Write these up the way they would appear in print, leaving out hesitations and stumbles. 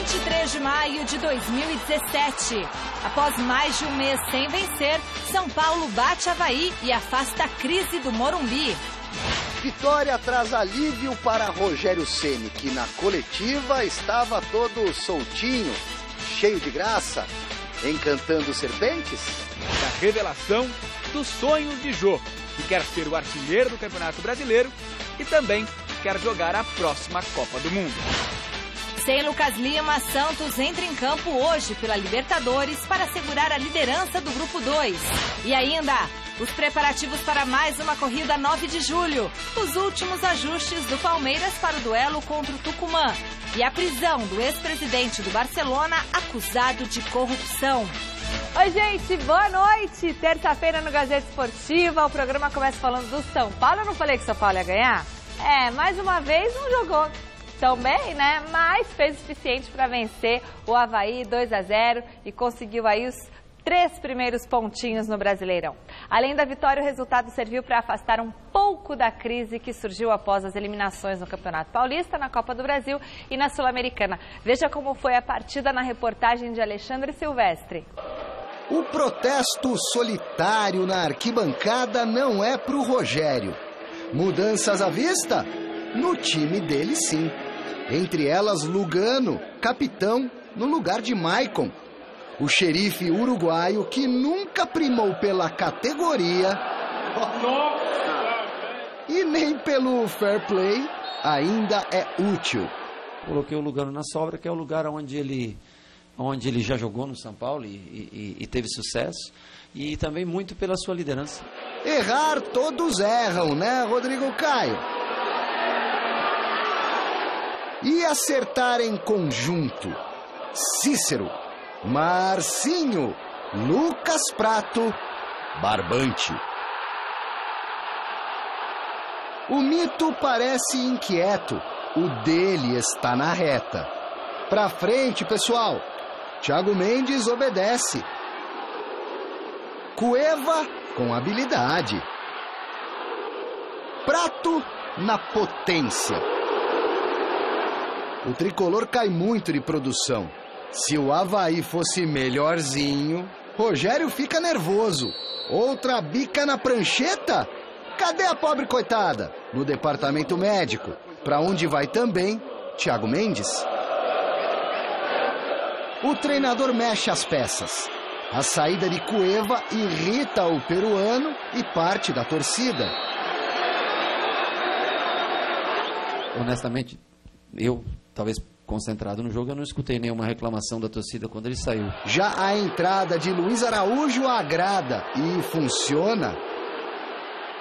23 de maio de 2017. Após mais de um mês sem vencer, São Paulo bate Avaí e afasta a crise do Morumbi. Vitória traz alívio para Rogério Ceni, que na coletiva estava todo soltinho, cheio de graça, encantando serpentes. Da revelação dos sonhos de Jô, que quer ser o artilheiro do Campeonato Brasileiro e também quer jogar a próxima Copa do Mundo. Sem Lucas Lima, Santos entra em campo hoje pela Libertadores para assegurar a liderança do Grupo 2. E ainda, os preparativos para mais uma corrida 9 de julho, os últimos ajustes do Palmeiras para o duelo contra o Tucumã e a prisão do ex-presidente do Barcelona acusado de corrupção. Oi, gente, boa noite! Terça-feira no Gazeta Esportiva, o programa começa falando do São Paulo. Eu não falei que o São Paulo ia ganhar? Mais uma vez não jogou tão bem, né? Mas fez o suficiente para vencer o Avaí 2-0 e conseguiu aí os 3 primeiros pontinhos no Brasileirão. Além da vitória, o resultado serviu para afastar um pouco da crise que surgiu após as eliminações no Campeonato Paulista, na Copa do Brasil e na Sul-Americana. Veja como foi a partida na reportagem de Alexandre Silvestre. O protesto solitário na arquibancada não é pro Rogério. Mudanças à vista? No time dele, sim. Entre elas, Lugano, capitão, no lugar de Maicon. O xerife uruguaio, que nunca primou pela categoria e nem pelo fair play, ainda é útil. Coloquei o Lugano na sobra, que é o lugar onde ele já jogou no São Paulo e teve sucesso. E também muito pela sua liderança. Errar, todos erram, né, Rodrigo Caio? E acertar em conjunto: Cícero, Marcinho, Lucas Prato, Barbante. O mito parece inquieto, o dele está na reta. Pra frente, pessoal. Thiago Mendes obedece. Cueva com habilidade. Prato na potência. O tricolor cai muito de produção. Se o Avaí fosse melhorzinho, Rogério fica nervoso. Outra bica na prancheta? Cadê a pobre coitada? No departamento médico, para onde vai também Thiago Mendes. O treinador mexe as peças. A saída de Cueva irrita o peruano e parte da torcida. Honestamente, talvez concentrado no jogo, eu não escutei nenhuma reclamação da torcida quando ele saiu. Já a entrada de Luiz Araújo agrada e funciona.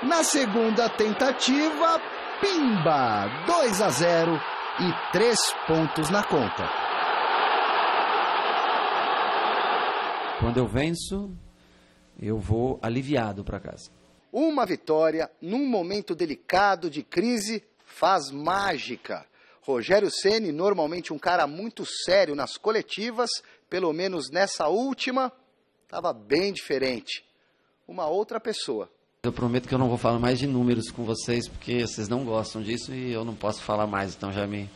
Na segunda tentativa, pimba! 2-0 e 3 pontos na conta. Quando eu venço, eu vou aliviado para casa. Uma vitória num momento delicado de crise faz mágica. Rogério Ceni, normalmente um cara muito sério nas coletivas, pelo menos nessa última, estava bem diferente. Uma outra pessoa. Eu prometo que eu não vou falar mais de números com vocês, porque vocês não gostam disso e eu não posso falar mais. Então já me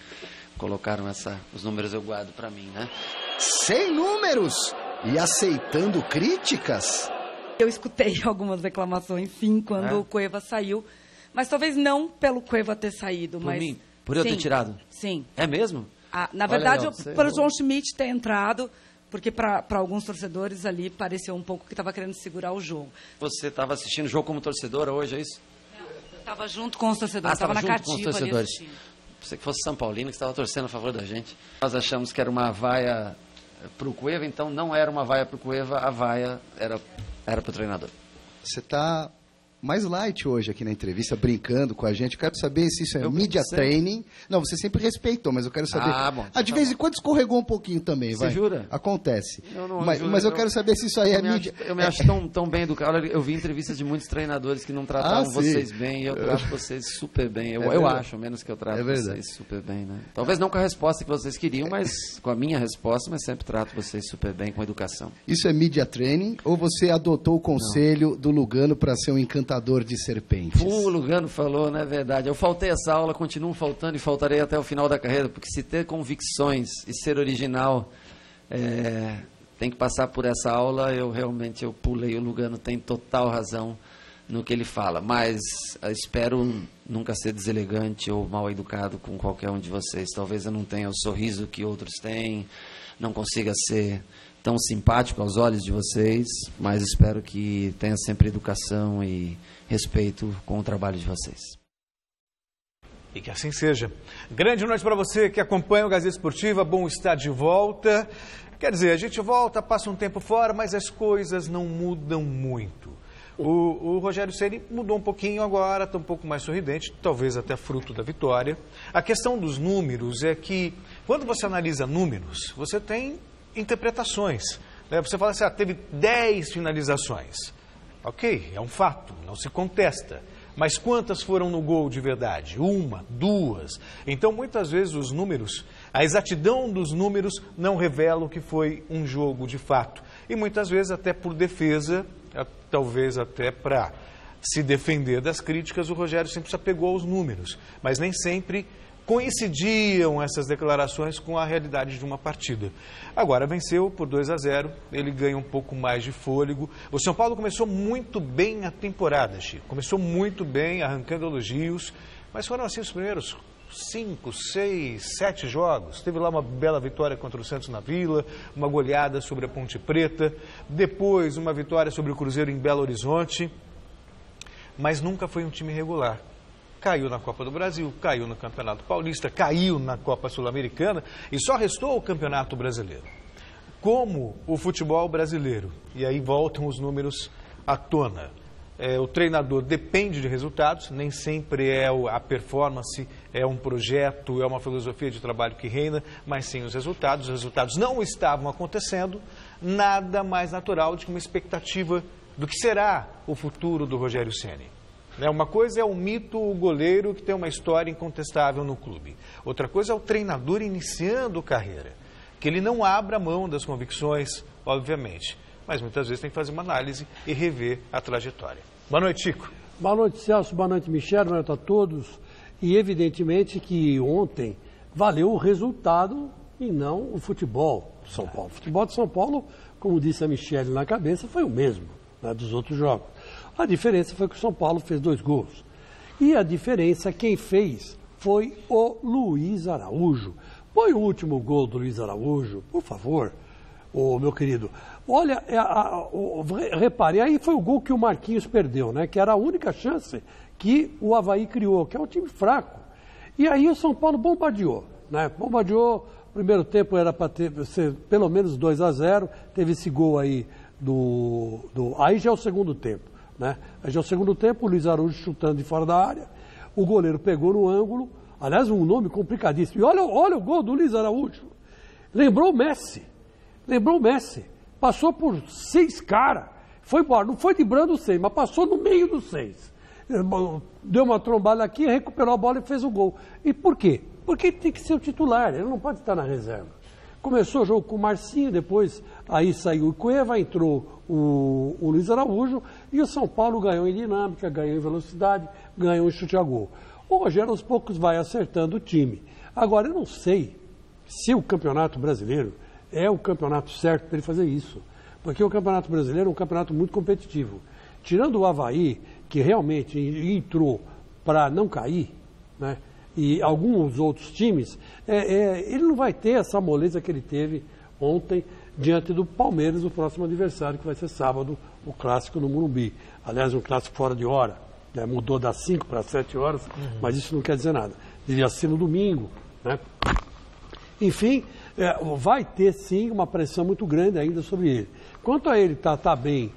colocaram os números eu guardo para mim, né? Sem números e aceitando críticas? Eu escutei algumas reclamações, sim, quando o Cueva saiu. Mas talvez não pelo Cueva ter saído, Por mas... mim? Por eu ter tirado? Sim. É mesmo? Na verdade, pelo João Schmidt ter entrado, porque para alguns torcedores ali pareceu um pouco que estava querendo segurar o jogo. Você estava assistindo o jogo como torcedora hoje, é isso? Não, eu estava junto com os torcedores, estava na cativa ali assistindo. Você que fosse São Paulino, que estava torcendo a favor da gente. Nós achamos que era uma vaia para o Cueva, então não era uma vaia para o Cueva, a vaia era para o treinador. Você está mais light hoje aqui na entrevista, brincando com a gente. Eu quero saber se isso é media training. Não, você sempre respeitou, mas eu quero saber. Bom. De vez em quando escorregou um pouquinho também, vai. Você jura? Acontece. Juro, mas eu quero saber se isso aí é mídia. Eu me acho tão bem educado. Olha, eu vi entrevistas de muitos treinadores que não tratavam vocês bem, e eu trato vocês super bem. Eu acho, menos que eu trato vocês super bem, né? Talvez não com a resposta que vocês queriam, mas com a minha resposta, mas sempre trato vocês super bem, com educação. Isso é media training ou você adotou o conselho do Lugano para ser um encantador encantador de serpentes. O Lugano falou, não é verdade. Eu faltei essa aula, continuo faltando e faltarei até o final da carreira, porque se ter convicções e ser original, tem que passar por essa aula. Eu pulei. O Lugano tem total razão no que ele fala, mas espero nunca ser deselegante ou mal educado com qualquer um de vocês. Talvez eu não tenha o sorriso que outros têm, não consiga ser tão simpático aos olhos de vocês, mas espero que tenha sempre educação e respeito com o trabalho de vocês. E que assim seja. Grande noite para você que acompanha o Gazeta Esportiva, bom estar de volta. Quer dizer, a gente volta, passa um tempo fora, mas as coisas não mudam muito. O Rogério Ceni mudou um pouquinho agora, está um pouco mais sorridente, talvez até fruto da vitória. A questão dos números é que, quando você analisa números, você tem interpretações. Né? Você fala assim, teve 10 finalizações. Ok, é um fato, não se contesta. Mas quantas foram no gol de verdade? 1, 2. Então, muitas vezes, os números, a exatidão dos números não revela o que foi um jogo de fato. E muitas vezes, até por defesa, talvez até para se defender das críticas, o Rogério sempre se apegou aos números. Mas nem sempre coincidiam essas declarações com a realidade de uma partida. Agora venceu por 2-0, ele ganha um pouco mais de fôlego. O São Paulo começou muito bem a temporada, Chico. Começou muito bem, arrancando elogios, mas foram assim os primeiros 5, 6, 7 jogos. Teve lá uma bela vitória contra o Santos na Vila, uma goleada sobre a Ponte Preta, depois uma vitória sobre o Cruzeiro em Belo Horizonte, mas nunca foi um time regular. Caiu na Copa do Brasil, caiu no Campeonato Paulista, caiu na Copa Sul-Americana e só restou o Campeonato Brasileiro. Como o futebol brasileiro, e aí voltam os números à tona. O treinador depende de resultados, nem sempre é a performance, é um projeto, é uma filosofia de trabalho que reina, mas sim os resultados. Os resultados não estavam acontecendo, nada mais natural do que uma expectativa do que será o futuro do Rogério Ceni. Uma coisa é o mito, o goleiro que tem uma história incontestável no clube. Outra coisa é o treinador iniciando carreira, que ele não abra mão das convicções, obviamente, mas muitas vezes tem que fazer uma análise e rever a trajetória. Boa noite, Chico. Boa noite, Celso. Boa noite, Michel. Boa noite a todos. E evidentemente que ontem valeu o resultado e não o futebol de São Paulo. O futebol de São Paulo, como disse a Michele na cabeça, foi o mesmo, né, dos outros jogos. A diferença foi que o São Paulo fez 2 gols. E a diferença, quem fez, foi o Luiz Araújo. Põe o último gol do Luiz Araújo, por favor, meu querido. Olha, repare, aí foi o gol que o Marquinhos perdeu, né? Que era a única chance que o Avaí criou, que é um time fraco. E aí o São Paulo bombardeou, né? Bombardeou, primeiro tempo era para ser pelo menos 2-0, teve esse gol aí aí já é o segundo tempo. Né? Aí já é o segundo tempo, o Luiz Araújo chutando de fora da área, o goleiro pegou no ângulo, aliás, um nome complicadíssimo. E olha o gol do Luiz Araújo. Lembrou o Messi, passou por 6 caras, foi embora, não foi driblando os 6, mas passou no meio dos 6. Deu uma trombada aqui, recuperou a bola e fez o gol. E por quê? Porque ele tem que ser o titular, ele não pode estar na reserva. Começou o jogo com o Marcinho, depois aí saiu o Cueva, entrou o Luiz Araújo e o São Paulo ganhou em dinâmica, ganhou em velocidade, ganhou em chute a gol. O Rogério aos poucos vai acertando o time. Agora, eu não sei se o Campeonato Brasileiro é o campeonato certo para ele fazer isso, porque o Campeonato Brasileiro é um campeonato muito competitivo. Tirando o Avaí, que realmente entrou para não cair, né? E alguns outros times, ele não vai ter essa moleza que ele teve ontem diante do Palmeiras, o próximo adversário, que vai ser sábado, o clássico no Morumbi. Aliás, um clássico fora de hora, né? Mudou das 5 para 7 horas, mas isso não quer dizer nada. Devia ser no domingo, né? Enfim, vai ter sim uma pressão muito grande ainda sobre ele. Quanto a ele tá bem,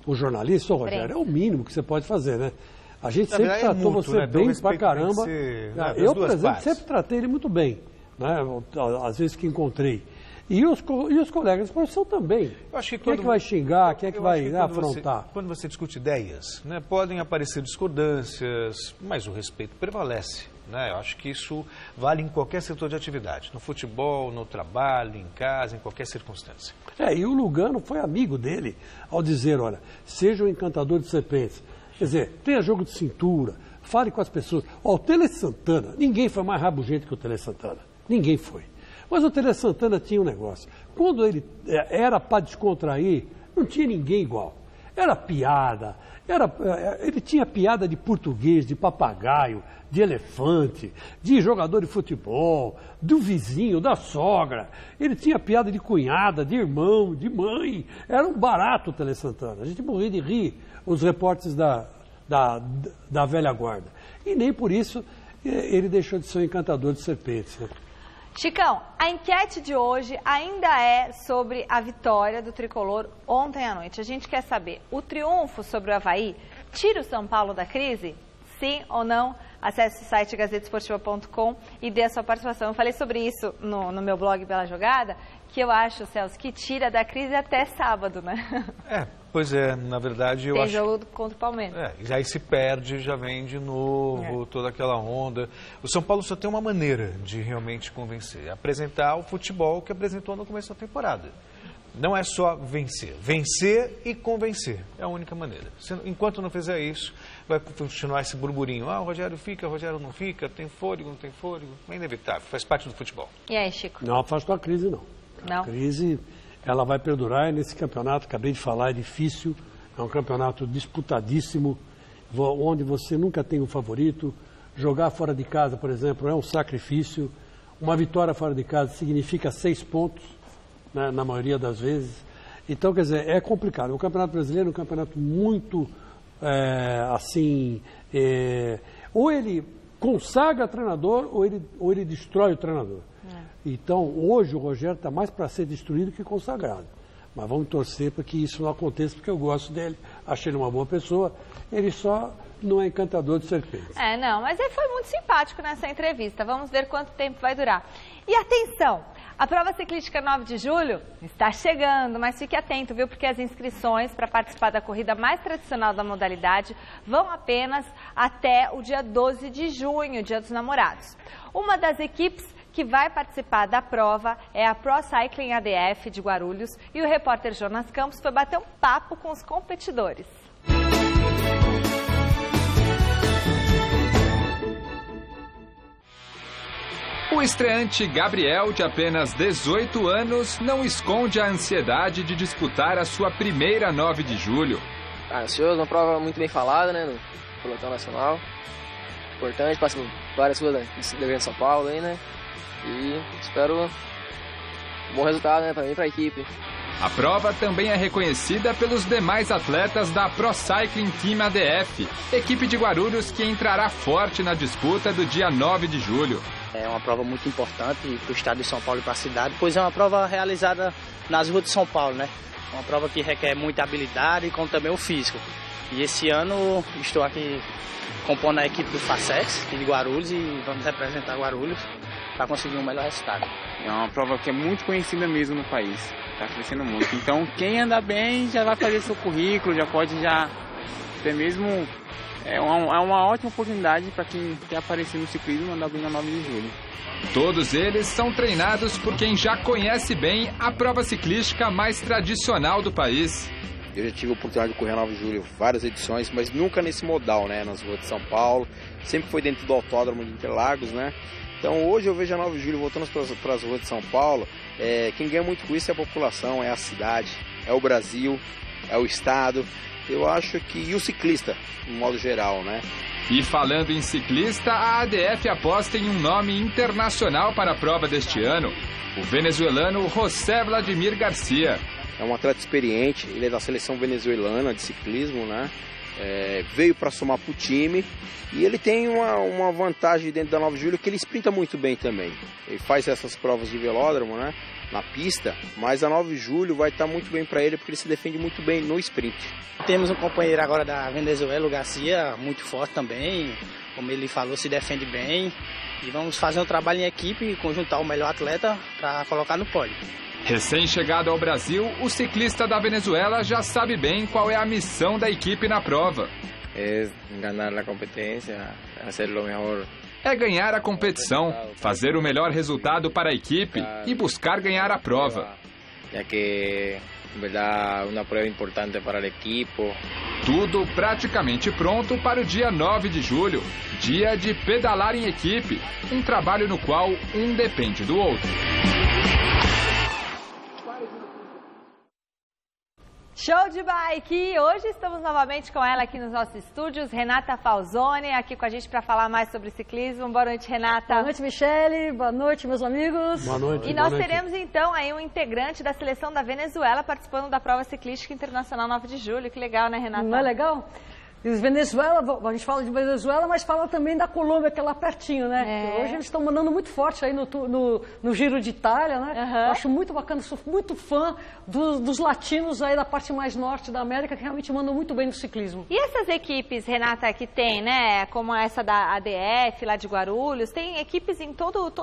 o jornalista, o Rogério, é o mínimo que você pode fazer, né? A gente sempre tratou você, né, bem pra caramba. Eu, por exemplo, sempre tratei ele muito bem, né? Às vezes que encontrei. E os colegas de profissão também. Eu acho que quem é que vai xingar, quem é que vai afrontar? Quando você discute ideias, né, podem aparecer discordâncias, mas o respeito prevalece. Né? Eu acho que isso vale em qualquer setor de atividade. No futebol, no trabalho, em casa, em qualquer circunstância. E o Lugano foi amigo dele ao dizer, olha, seja o encantador de serpentes. Quer dizer, tenha jogo de cintura, fale com as pessoas. Ó, o Tele Santana, ninguém foi mais rabugento que o Tele Santana. Ninguém foi. Mas o Tele Santana tinha um negócio. Quando ele era para descontrair, não tinha ninguém igual. Era piada, ele tinha piada de português, de papagaio, de elefante, de jogador de futebol, do vizinho, da sogra. Ele tinha piada de cunhada, de irmão, de mãe. Era um barato o Tele Santana. A gente morria de rir, os repórteres da velha guarda. E nem por isso ele deixou de ser um encantador de serpentes, né? Chicão, a enquete de hoje ainda é sobre a vitória do Tricolor ontem à noite. A gente quer saber, o triunfo sobre o Avaí tira o São Paulo da crise? Sim ou não? Acesse o site gazetesportiva.com e dê a sua participação. Eu falei sobre isso no meu blog Bela Jogada, que eu acho, Celso, que tira da crise até sábado, né? Pois é, na verdade eu acho... Tem jogo contra o Palmeiras. E aí se perde, já vem de novo, toda aquela onda. O São Paulo só tem uma maneira de realmente convencer, apresentar o futebol que apresentou no começo da temporada. Não é só vencer. Vencer e convencer. É a única maneira. Enquanto não fizer isso, vai continuar esse burburinho. O Rogério fica, o Rogério não fica, tem fôlego, não tem fôlego. É inevitável, faz parte do futebol. E aí, Chico? Não afastou a crise, não. Não? A crise, ela vai perdurar nesse campeonato, acabei de falar, é difícil. É um campeonato disputadíssimo, onde você nunca tem um favorito. Jogar fora de casa, por exemplo, é um sacrifício. Uma vitória fora de casa significa 6 pontos. Né, na maioria das vezes. Então, quer dizer, é complicado. O Campeonato Brasileiro é um campeonato muito, ou ele consagra o treinador ou ele destrói o treinador. Então, hoje o Rogério está mais para ser destruído que consagrado. Mas vamos torcer para que isso não aconteça, porque eu gosto dele, achei ele uma boa pessoa, ele só não é encantador de serpentes. Não, mas ele foi muito simpático nessa entrevista. Vamos ver quanto tempo vai durar. E atenção! A prova ciclística 9 de julho está chegando, mas fique atento, viu? Porque as inscrições para participar da corrida mais tradicional da modalidade vão apenas até o dia 12 de junho, Dia dos Namorados. Uma das equipes que vai participar da prova é a Pro Cycling ADF de Guarulhos e o repórter Jonas Campos foi bater um papo com os competidores. O estreante Gabriel, de apenas 18 anos, não esconde a ansiedade de disputar a sua primeira 9 de julho. Ansioso, uma prova muito bem falada, né, no pelotão nacional. Importante, passa por várias ruas do Grande São Paulo aí, né, e espero um bom resultado, né, para mim e para a equipe. A prova também é reconhecida pelos demais atletas da Pro Cycling Team ADF, equipe de Guarulhos que entrará forte na disputa do dia 9 de julho. É uma prova muito importante para o estado de São Paulo e para a cidade, pois é uma prova realizada nas ruas de São Paulo, né? Uma prova que requer muita habilidade e como também o físico. E esse ano estou aqui compondo a equipe do Facex, de Guarulhos, e vamos representar Guarulhos para conseguir um melhor resultado. É uma prova que é muito conhecida mesmo no país, está crescendo muito. Então quem anda bem já vai fazer seu currículo, já pode até mesmo... É uma ótima oportunidade para quem quer aparecer no ciclismo andar bem na 9 de julho. Todos eles são treinados por quem já conhece bem a prova ciclística mais tradicional do país. Eu já tive a oportunidade de correr a 9 de julho várias edições, mas nunca nesse modal, né? Nas ruas de São Paulo, sempre foi dentro do autódromo de Interlagos, né? Então hoje eu vejo a 9 de julho voltando para as ruas de São Paulo. Quem ganha muito com isso é a população, é a cidade, é o Brasil, é o estado. Eu acho que... E o ciclista, no modo geral, né? E falando em ciclista, a ADF aposta em um nome internacional para a prova deste ano. O venezuelano José Vladimir Garcia. É um atleta experiente, ele é da seleção venezuelana de ciclismo, né? Veio para somar para o time. E ele tem uma vantagem dentro da 9 de julho, que ele sprinta muito bem também. Ele faz essas provas de velódromo, né? Na pista, mas a 9 de julho vai estar muito bem para ele, porque ele se defende muito bem no sprint. Temos um companheiro agora da Venezuela, o Garcia, muito forte também, como ele falou, se defende bem. E vamos fazer um trabalho em equipe e conjuntar o melhor atleta para colocar no pódio. Recém-chegado ao Brasil, o ciclista da Venezuela já sabe bem qual é a missão da equipe na prova. É ganhar a competência, fazer o melhor. É ganhar a competição, fazer o melhor resultado para a equipe e buscar ganhar a prova. ya que en verdad una prueba importante para el equipo. Tudo praticamente pronto para o dia 9 de julho, dia de pedalar em equipe, um trabalho no qual um depende do outro. Show de bike! Hoje estamos novamente com ela aqui nos nossos estúdios, Renata Falzoni, aqui com a gente para falar mais sobre ciclismo. Boa noite, Renata. Boa noite, Michele. Boa noite, meus amigos. Boa noite. E nós teremos então aí um integrante da seleção da Venezuela participando da prova ciclística internacional 9 de julho. Que legal, né, Renata? Não é legal? Venezuela, a gente fala de Venezuela, mas fala também da Colômbia, que é lá pertinho, né? Hoje eles estão mandando muito forte aí no Giro de Itália, né? Eu acho muito bacana, sou muito fã dos latinos aí da parte mais norte da América, que realmente mandam muito bem no ciclismo. E essas equipes, Renata, que tem, né? Como essa da ADF, lá de Guarulhos, tem equipes em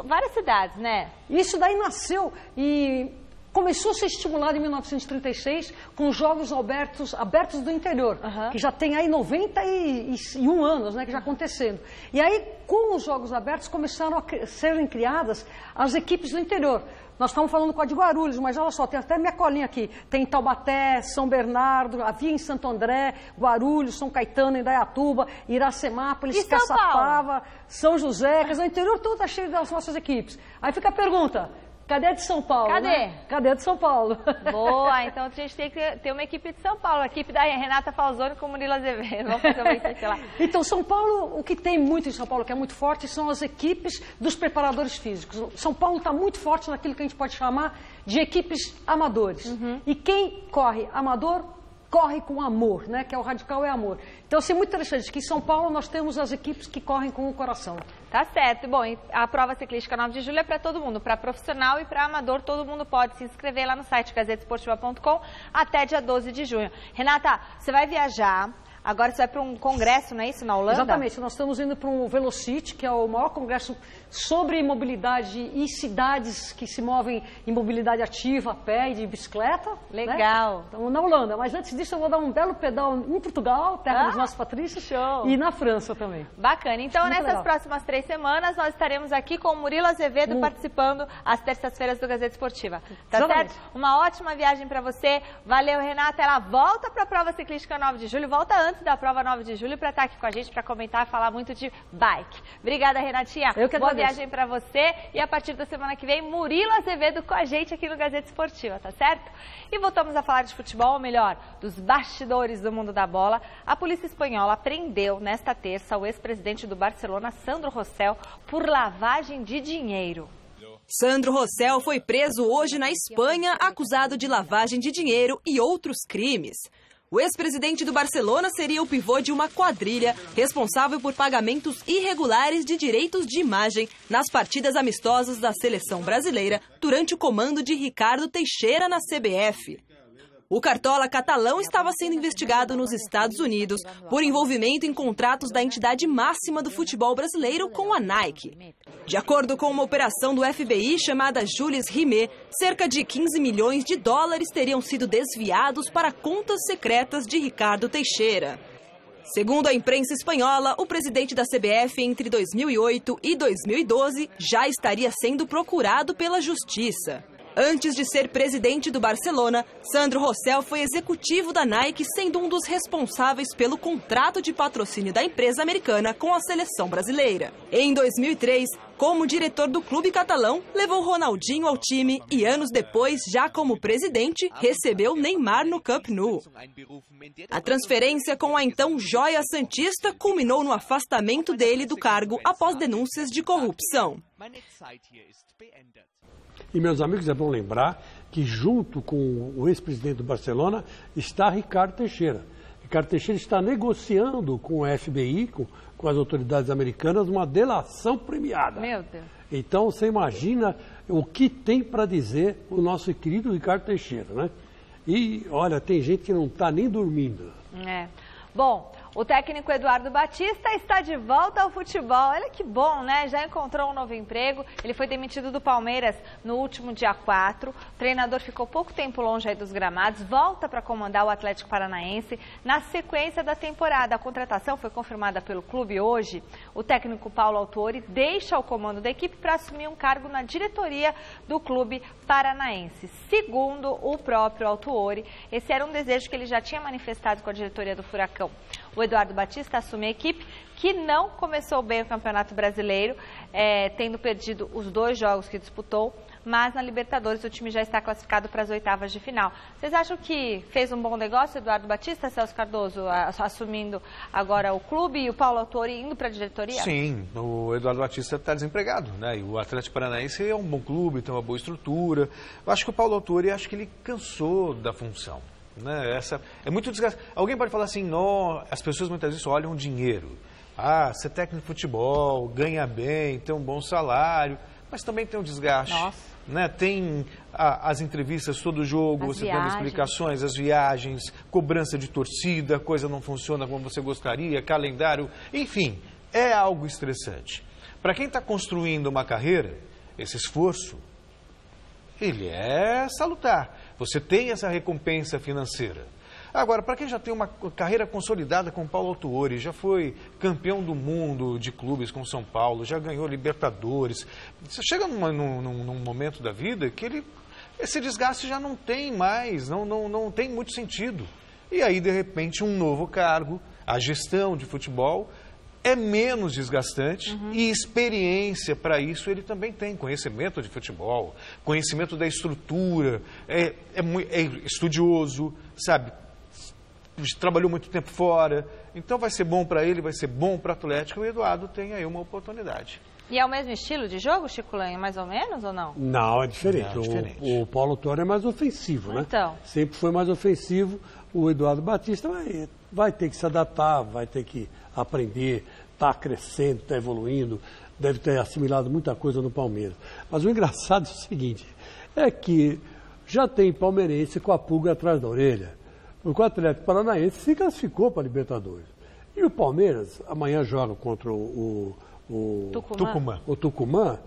várias cidades, né? Isso daí nasceu e começou a ser estimulado em 1936 com os Jogos Abertos do Interior, que já tem aí 91 anos, né, que já acontecendo. E aí, com os Jogos Abertos, começaram a serem criadas as equipes do interior. Nós estamos falando com a de Guarulhos, mas olha só, tem até minha colinha aqui. Tem Taubaté, São Bernardo, havia em Santo André, Guarulhos, São Caetano, Indaiatuba, Iracemápolis, Caçapava, São José. Quer dizer, o interior todo está cheio das nossas equipes. Aí fica a pergunta: cadê a de São Paulo? Cadê? Né? Cadê a de São Paulo? Boa, então a gente tem que ter uma equipe de São Paulo, a equipe da Renata Falzoni com o Murilo Azevedo. Vamos fazer uma equipe lá. Então, São Paulo, o que tem muito em São Paulo, que é muito forte, são as equipes dos preparadores físicos. São Paulo está muito forte naquilo que a gente pode chamar de equipes amadores. E quem corre amador, corre com amor, né? Que é o radical é amor. Então, assim, é muito interessante que em São Paulo nós temos as equipes que correm com o coração. Tá certo. Bom, a prova ciclística 9 de julho é para todo mundo, para profissional e para amador, todo mundo pode se inscrever lá no site gazetesportiva.com até dia 12 de junho. Renata, você vai viajar, agora você vai para um congresso, não é isso, na Holanda? Exatamente, nós estamos indo para um Velocity, que é o maior congresso sobre mobilidade e cidades que se movem em mobilidade ativa, a pé e de bicicleta. Legal. Né? Estamos na Holanda, mas antes disso eu vou dar um belo pedal em Portugal, terra dos nossos patrícios. Show. E na França também. Bacana. Então, muito nessas legal. próximas 3 semanas, nós estaremos aqui com o Murilo Azevedo participando às terças-feiras do Gazeta Esportiva. Tá certo? Uma ótima viagem para você. Valeu, Renata. Ela volta para a prova ciclística 9 de julho, volta antes da prova 9 de julho para estar aqui com a gente, para comentar e falar muito de bike. Obrigada, Renatinha. Eu que agradeço. Boa viagem para você e a partir da semana que vem, Murilo Azevedo com a gente aqui no Gazeta Esportiva, tá certo? E voltamos a falar de futebol, ou melhor, dos bastidores do mundo da bola. A polícia espanhola prendeu nesta terça o ex-presidente do Barcelona, Sandro Rosell, por lavagem de dinheiro. Sandro Rosell foi preso hoje na Espanha, acusado de lavagem de dinheiro e outros crimes. O ex-presidente do Barcelona seria o pivô de uma quadrilha responsável por pagamentos irregulares de direitos de imagem nas partidas amistosas da seleção brasileira durante o comando de Ricardo Teixeira na CBF. O cartola catalão estava sendo investigado nos Estados Unidos por envolvimento em contratos da entidade máxima do futebol brasileiro com a Nike. De acordo com uma operação do FBI chamada Jules Rimet, cerca de 15 milhões de dólares teriam sido desviados para contas secretas de Ricardo Teixeira. Segundo a imprensa espanhola, o presidente da CBF entre 2008 e 2012 já estaria sendo procurado pela justiça. Antes de ser presidente do Barcelona, Sandro Rosell foi executivo da Nike, sendo um dos responsáveis pelo contrato de patrocínio da empresa americana com a seleção brasileira. Em 2003, como diretor do clube catalão, levou Ronaldinho ao time e anos depois, já como presidente, recebeu Neymar no Camp Nou. A transferência com a então joia santista culminou no afastamento dele do cargo após denúncias de corrupção. E, meus amigos, é bom lembrar que junto com o ex-presidente do Barcelona está Ricardo Teixeira. Ricardo Teixeira está negociando com o FBI, com as autoridades americanas, uma delação premiada. Meu Deus. Então, você imagina o que tem para dizer o nosso querido Ricardo Teixeira, né? E, olha, tem gente que não está nem dormindo. Bom, O técnico Eduardo Batista está de volta ao futebol. Olha que bom, né? Já encontrou um novo emprego. Ele foi demitido do Palmeiras no último dia 4. O treinador ficou pouco tempo longe aí dos gramados. Volta para comandar o Atlético Paranaense na sequência da temporada. A contratação foi confirmada pelo clube hoje. O técnico Paulo Autuori deixa o comando da equipe para assumir um cargo na diretoria do clube paranaense. Segundo o próprio Autuori, esse era um desejo que ele já tinha manifestado com a diretoria do Furacão. O Eduardo Batista assume a equipe que não começou bem o Campeonato Brasileiro, tendo perdido os 2 jogos que disputou, mas na Libertadores o time já está classificado para as oitavas de final. Vocês acham que fez um bom negócio, Eduardo Batista, Celso Cardoso, assumindo agora o clube e o Paulo Autuori indo para a diretoria? Sim, o Eduardo Batista está desempregado, né? E o Atlético Paranaense é um bom clube, tem uma boa estrutura. Eu acho que o Paulo Autuori, acho que ele cansou da função. Né? Essa é muito desgastante. Alguém pode falar assim, não, as pessoas muitas vezes olham o dinheiro. Ah, ser técnico de futebol, ganha bem, tem um bom salário, mas também tem um desgaste. Nossa. Né? Tem as entrevistas todo jogo, você dando explicações, as viagens, cobrança de torcida, a coisa não funciona como você gostaria, calendário, enfim, é algo estressante. Para quem está construindo uma carreira, esse esforço, ele é salutar. Você tem essa recompensa financeira. Agora, para quem já tem uma carreira consolidada com o Paulo Autuori, já foi campeão do mundo de clubes com São Paulo, já ganhou Libertadores, você chega num momento da vida que esse desgaste já não tem mais, não tem muito sentido. E aí, de repente, um novo cargo, a gestão de futebol, é menos desgastante e experiência para isso ele também tem, conhecimento de futebol, conhecimento da estrutura, é estudioso, sabe, trabalhou muito tempo fora, então vai ser bom para ele, vai ser bom para o Atlético, e o Eduardo tem aí uma oportunidade. E é o mesmo estilo de jogo, Chico Lange, mais ou menos, ou não? Não, é diferente. O Paulo Autuori é mais ofensivo, né? Então. Sempre foi mais ofensivo. O Eduardo Batista vai ter que se adaptar, vai ter que aprender, está crescendo, está evoluindo, deve ter assimilado muita coisa no Palmeiras. Mas o engraçado é o seguinte, é que já tem palmeirense com a pulga atrás da orelha, porque o Atlético Paranaense se classificou para a Libertadores. E o Palmeiras amanhã joga contra o Tucumã.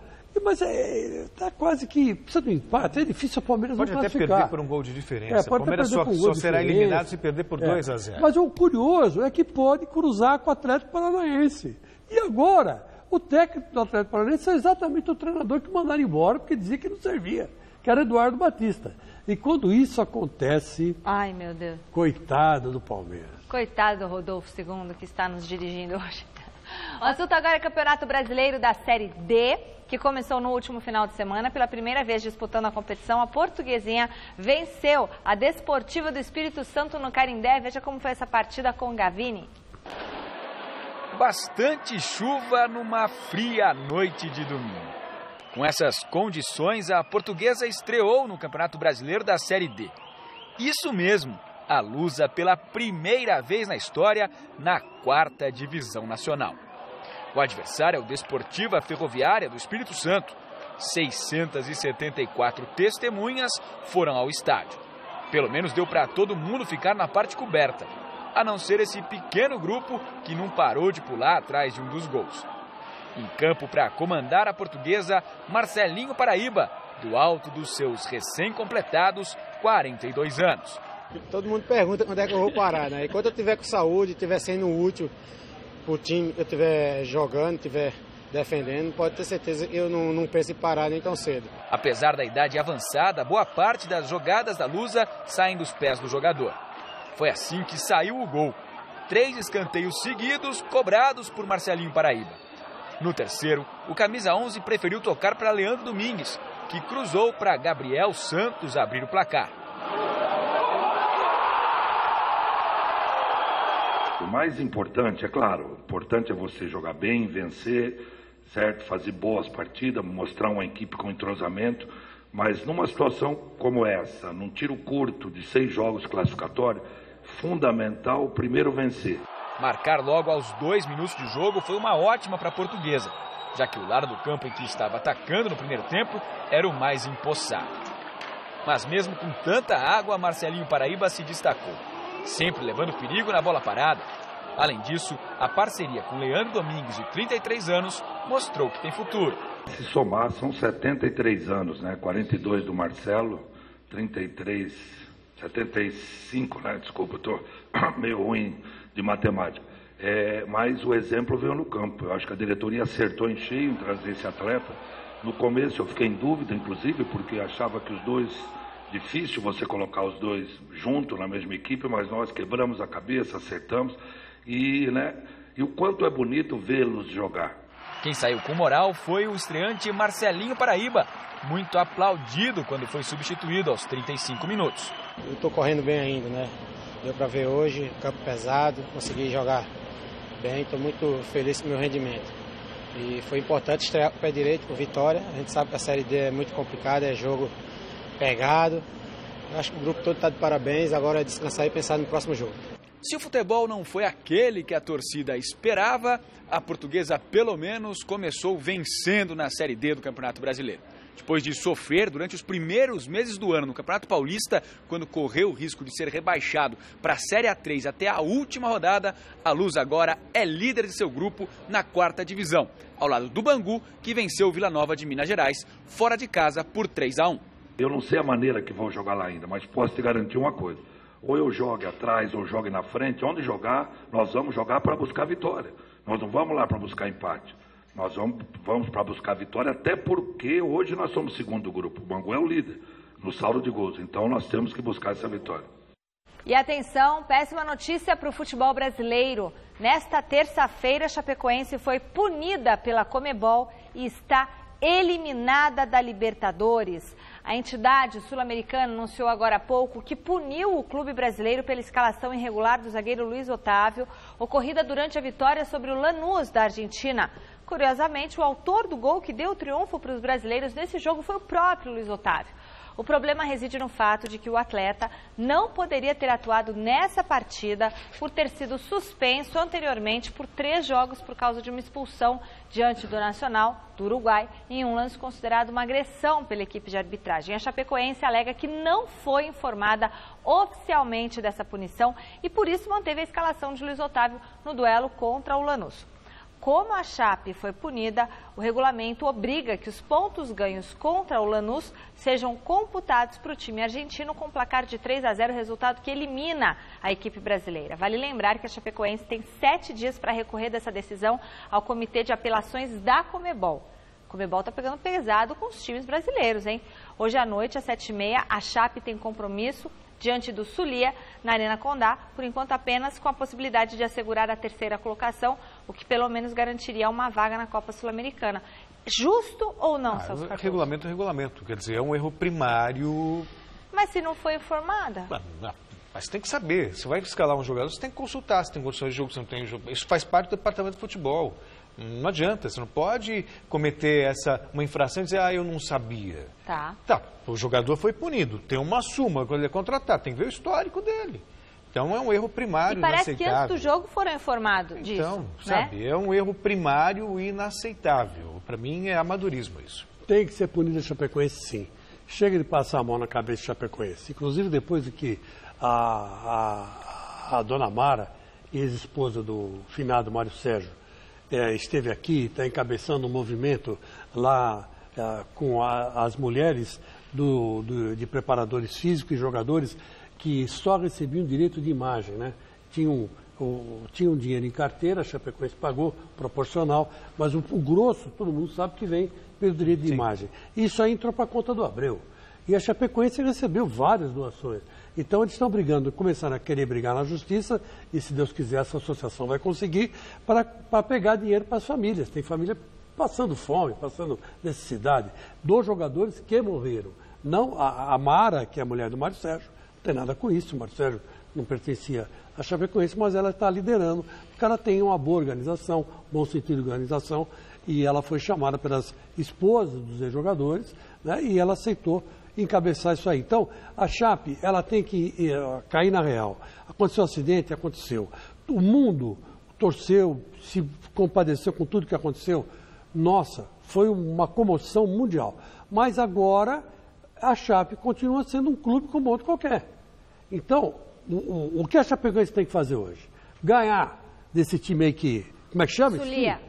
Mas está quase que precisa do empate, é difícil o Palmeiras não classificar. Pode até perder por um gol de diferença. O Palmeiras só será eliminado se perder por 2-0. Mas o curioso é que pode cruzar com o Atlético Paranaense. E agora, o técnico do Atlético Paranaense é exatamente o treinador que mandaram embora, porque dizia que não servia, que era Eduardo Batista. E quando isso acontece... Ai, meu Deus. Coitado do Palmeiras. Coitado do Rodolfo II, que está nos dirigindo hoje. O assunto agora é o Campeonato Brasileiro da Série D, que começou no último final de semana. Pela primeira vez disputando a competição, a Portuguesinha venceu a Desportiva do Espírito Santo no Canindé. Veja como foi essa partida com o Gavini. Bastante chuva numa fria noite de domingo. Com essas condições, a Portuguesa estreou no Campeonato Brasileiro da Série D. Isso mesmo, a Lusa pela primeira vez na história na 4ª Divisão Nacional. O adversário é o Desportiva Ferroviária do Espírito Santo. 674 testemunhas foram ao estádio. Pelo menos deu para todo mundo ficar na parte coberta, a não ser esse pequeno grupo que não parou de pular atrás de um dos gols. Em campo para comandar a Portuguesa, Marcelinho Paraíba, do alto dos seus recém-completados 42 anos. Todo mundo pergunta quando é que eu vou parar, né? E quando eu tiver com saúde, estiver sendo útil para o time que eu estiver jogando, estiver defendendo, pode ter certeza que eu não penso em parar nem tão cedo. Apesar da idade avançada, boa parte das jogadas da Lusa saem dos pés do jogador. Foi assim que saiu o gol. 3 escanteios seguidos, cobrados por Marcelinho Paraíba. No terceiro, o camisa 11 preferiu tocar para Leandro Domingues, que cruzou para Gabriel Santos abrir o placar. O mais importante, é claro, o importante é você jogar bem, vencer, certo? Fazer boas partidas, mostrar uma equipe com entrosamento, mas numa situação como essa, num tiro curto de 6 jogos classificatórios, fundamental primeiro vencer. Marcar logo aos 2 minutos de jogo foi uma ótima para a Portuguesa, já que o lado do campo em que estava atacando no primeiro tempo era o mais empoçado. Mas mesmo com tanta água, Marcelinho Paraíba se destacou, sempre levando perigo na bola parada. Além disso, a parceria com Leandro Domingues, de 33 anos, mostrou que tem futuro. Se somar, são 73 anos, né? 42 do Marcelo, 33, 75, né? Desculpa, eu estou meio ruim de matemática. Mas o exemplo veio no campo. Eu acho que a diretoria acertou em cheio em trazer esse atleta. No começo eu fiquei em dúvida, inclusive, porque achava que os dois... Difícil você colocar os dois juntos na mesma equipe, mas nós quebramos a cabeça, acertamos. E o quanto é bonito vê-los jogar. Quem saiu com moral foi o estreante Marcelinho Paraíba, muito aplaudido quando foi substituído aos 35 minutos. Eu estou correndo bem ainda, né? Deu para ver hoje, campo pesado, consegui jogar bem, estou muito feliz com o meu rendimento. E foi importante estrear com o pé direito, com vitória. A gente sabe que a Série D é muito complicada, é jogo pegado. Eu acho que o grupo todo está de parabéns, agora é descansar e pensar no próximo jogo. Se o futebol não foi aquele que a torcida esperava, a Portuguesa pelo menos começou vencendo na Série D do Campeonato Brasileiro. Depois de sofrer durante os primeiros meses do ano no Campeonato Paulista, quando correu o risco de ser rebaixado para a Série A3 até a última rodada, a Luz agora é líder de seu grupo na 4ª divisão, ao lado do Bangu, que venceu o Vila Nova de Minas Gerais, fora de casa por 3-1. Eu não sei a maneira que vão jogar lá ainda, mas posso te garantir uma coisa. Ou eu jogue atrás ou jogue na frente, onde jogar, nós vamos jogar para buscar vitória. Nós não vamos lá para buscar empate. Nós vamos para buscar vitória, até porque hoje nós somos segundo do grupo. O Bangu é o líder no saldo de gols, então nós temos que buscar essa vitória. E atenção, péssima notícia para o futebol brasileiro. Nesta terça-feira, a Chapecoense foi punida pela Conmebol e está eliminada da Libertadores. A entidade sul-americana anunciou agora há pouco que puniu o clube brasileiro pela escalação irregular do zagueiro Luiz Otávio, ocorrida durante a vitória sobre o Lanús da Argentina. Curiosamente, o autor do gol que deu o triunfo para os brasileiros nesse jogo foi o próprio Luiz Otávio. O problema reside no fato de que o atleta não poderia ter atuado nessa partida por ter sido suspenso anteriormente por 3 jogos por causa de uma expulsão diante do Nacional do Uruguai em um lance considerado uma agressão pela equipe de arbitragem. A Chapecoense alega que não foi informada oficialmente dessa punição e por isso manteve a escalação de Luiz Otávio no duelo contra o Lanús. Como a Chape foi punida, o regulamento obriga que os pontos ganhos contra o Lanús sejam computados para o time argentino com placar de 3-0, resultado que elimina a equipe brasileira. Vale lembrar que a Chapecoense tem 7 dias para recorrer dessa decisão ao Comitê de Apelações da Conmebol. A Conmebol está pegando pesado com os times brasileiros, hein? Hoje à noite, às 7h30, a Chape tem compromisso diante do Zulia, na Arena Condá, por enquanto apenas com a possibilidade de assegurar a 3ª colocação, o que pelo menos garantiria uma vaga na Copa Sul-Americana. Justo ou não, Celso Cardoso? Regulamento é regulamento, quer dizer, é um erro primário. Mas se não foi informada? Mas tem que saber, você vai escalar um jogador, você tem que consultar se tem condições de jogo, se não tem jogo. Isso faz parte do departamento de futebol. Não adianta, você não pode cometer uma infração e dizer, eu não sabia. Tá, o jogador foi punido, tem uma súmula quando ele é contratado, tem que ver o histórico dele. Então é um erro primário, inaceitável. E parece que antes do jogo foram informados disso, então, sabe, é um erro primário e inaceitável. Para mim é amadorismo isso. Tem que ser punido a Chapecoense, sim. Chega de passar a mão na cabeça de Chapecoense. Inclusive depois de que a dona Mara, ex-esposa do finado Mário Sérgio, esteve aqui, está encabeçando um movimento lá com as mulheres de preparadores físicos e jogadores que só recebiam direito de imagem, né? Tinham dinheiro em carteira, a Chapecoense pagou, proporcional, mas o grosso, todo mundo sabe que vem pelo direito de imagem. Isso aí entrou para a conta do Abreu. E a Chapecoense recebeu várias doações. Então eles estão brigando, começaram a querer brigar na justiça, e se Deus quiser essa associação vai conseguir, para pegar dinheiro para as famílias. Tem família passando fome, passando necessidade, dos jogadores que morreram. Não, a Mara, que é a mulher do Mário Sérgio, não tem nada com isso, o Mário Sérgio não pertencia à Chapecoense, mas ela está liderando, porque ela tem uma boa organização, bom sentido de organização, e ela foi chamada pelas esposas dos ex-jogadores, né, e ela aceitou encabeçar isso aí. Então, a Chape, ela tem que cair na real. Aconteceu um acidente, aconteceu. O mundo torceu, se compadeceu com tudo que aconteceu. Nossa, foi uma comoção mundial. Mas agora, a Chape continua sendo um clube como outro qualquer. Então, o que a Chapecoense tem que fazer hoje? Ganhar desse time aí que... Como é que chama? Zulia.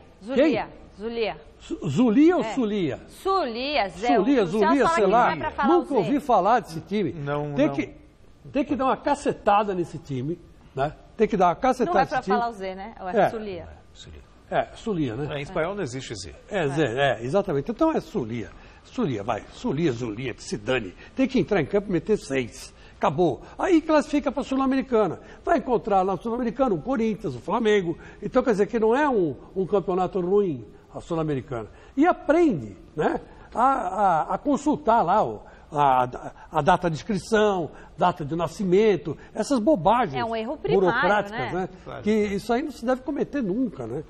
Zulia ou Sulia? Sulia, Zé. Zulia, sei lá. Nunca ouvi falar desse time. Tem que dar uma cacetada nesse time, né? Tem que dar uma cacetada nesse time. Não é pra falar o Z, né? Ou é Sulia? Sulia, né? Em espanhol não existe Z. Exatamente. Então é Sulia. Sulia, Zulia, que se dane. Tem que entrar em campo e meter 6. Acabou. Aí classifica para a Sul-Americana. Vai encontrar lá no Sul-Americano o Corinthians, o Flamengo. Então, quer dizer que não é um campeonato ruim, a Sul-Americana. E aprende, né, a consultar lá a data de inscrição, data de nascimento, essas bobagens é um erro primário, burocráticas, né? Que isso aí não se deve cometer nunca, né?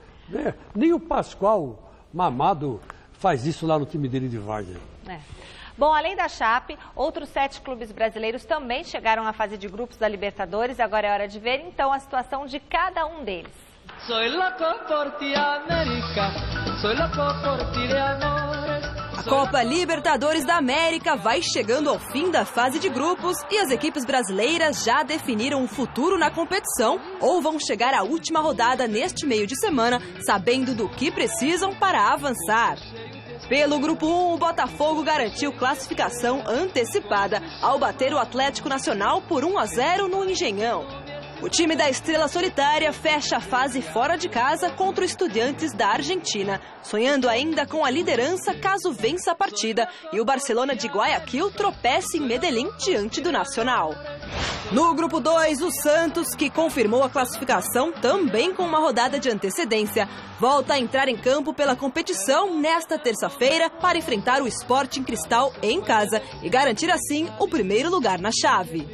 Nem o Pascoal Mamado faz isso lá no time dele de Várzea. Bom, além da Chape, outros 7 clubes brasileiros também chegaram à fase de grupos da Libertadores. Agora é hora de ver, então, a situação de cada um deles. A Copa Libertadores da América vai chegando ao fim da fase de grupos e as equipes brasileiras já definiram o futuro na competição ou vão chegar à última rodada neste meio de semana, sabendo do que precisam para avançar. Pelo Grupo 1, o Botafogo garantiu classificação antecipada ao bater o Atlético Nacional por 1-0 no Engenhão. O time da Estrela Solitária fecha a fase fora de casa contra o Estudiantes da Argentina, sonhando ainda com a liderança caso vença a partida e o Barcelona de Guayaquil tropece em Medellín diante do Nacional. No Grupo 2, o Santos, que confirmou a classificação também com uma rodada de antecedência, volta a entrar em campo pela competição nesta terça-feira para enfrentar o Sporting Cristal em casa e garantir assim o primeiro lugar na chave.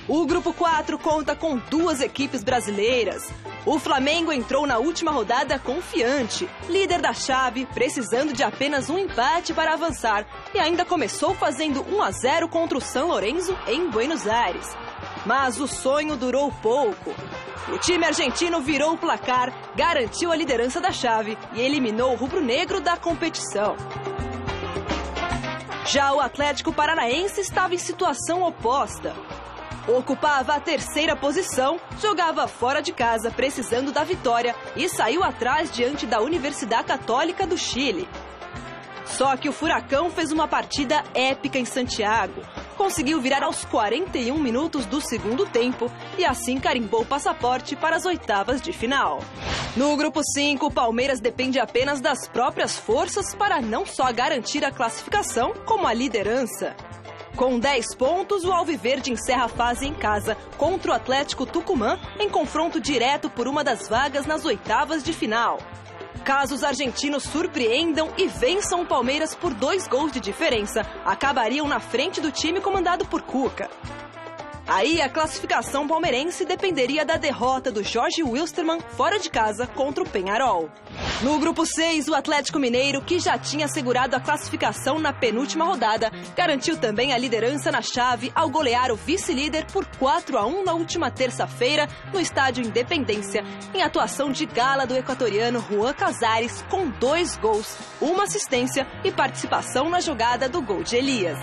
O Grupo 4 conta com 2 equipes brasileiras. O Flamengo entrou na última rodada confiante, líder da chave, precisando de apenas um empate para avançar e ainda começou fazendo 1-0 contra o San Lorenzo em Buenos Aires. Mas o sonho durou pouco. O time argentino virou o placar, garantiu a liderança da chave e eliminou o rubro-negro da competição. Já o Atlético Paranaense estava em situação oposta. Ocupava a 3ª posição, jogava fora de casa precisando da vitória e saiu atrás diante da Universidade Católica do Chile. Só que o Furacão fez uma partida épica em Santiago. Conseguiu virar aos 41 minutos do segundo tempo e assim carimbou o passaporte para as oitavas de final. No Grupo 5, o Palmeiras depende apenas das próprias forças para não só garantir a classificação, como a liderança. Com 10 pontos, o Alviverde encerra a fase em casa contra o Atlético Tucumã em confronto direto por uma das vagas nas oitavas de final. Caso os argentinos surpreendam e vençam o Palmeiras por 2 gols de diferença, acabariam na frente do time comandado por Cuca. Aí a classificação palmeirense dependeria da derrota do Jorge Wilstermann fora de casa contra o Peñarol. No Grupo 6, o Atlético Mineiro, que já tinha assegurado a classificação na penúltima rodada, garantiu também a liderança na chave ao golear o vice-líder por 4-1 na última terça-feira no estádio Independência, em atuação de gala do equatoriano Juan Casares com 2 gols, 1 assistência e participação na jogada do gol de Elias.